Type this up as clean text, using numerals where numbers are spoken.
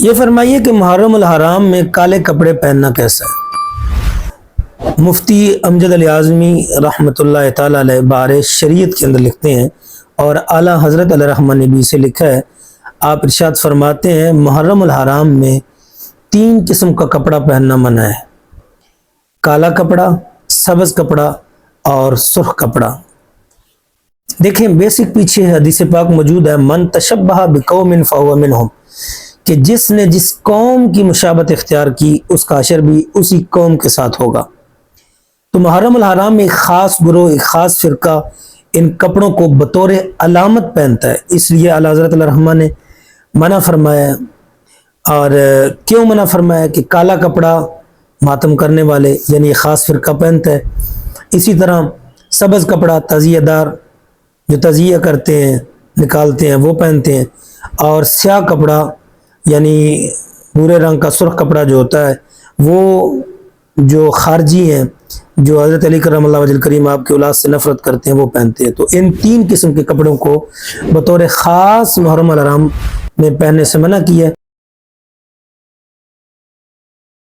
یہ فرمائیے کہ محرم الحرام میں کالے کپڑے پہننا کیسا ہے؟ مفتی امجد علی اعظمی رحمۃ اللہ تعالی علیہ بارے شریعت کے اندر لکھتے ہیں، اور اعلیٰ حضرت علیہ رحمٰن نے بھی اسے لکھا ہے۔ آپ ارشاد فرماتے ہیں محرم الحرام میں 3 قسم کا کپڑا پہننا منع ہے: کالا کپڑا، سبز کپڑا اور سرخ کپڑا۔ دیکھیں بیسک پیچھے حدیث پاک موجود ہے، من تشبہ بقوم فہو منہم، کہ جس نے جس قوم کی مشابہت اختیار کی اس کا حشر بھی اسی قوم کے ساتھ ہوگا۔ تو محرم الحرام میں ایک خاص گروہ، ایک خاص فرقہ ان کپڑوں کو بطور علامت پہنتا ہے، اس لیے اعلیٰ حضرت علیہ رحمٰن نے منع فرمایا۔ اور کیوں منع فرمایا؟ کہ کالا کپڑا ماتم کرنے والے یعنی ایک خاص فرقہ پہنتا ہے، اسی طرح سبز کپڑا تعزیہ دار جو تعزیہ کرتے ہیں نکالتے ہیں وہ پہنتے ہیں، اور سیاہ کپڑا یعنی بھورے رنگ کا سرخ کپڑا جو ہوتا ہے وہ جو خارجی ہیں، جو حضرت علی کرم اللہ وجہ کریم آپ کے اولاد سے نفرت کرتے ہیں وہ پہنتے ہیں۔ تو ان 3 قسم کے کپڑوں کو بطور خاص محرم الحرام میں پہننے سے منع کیا ہے۔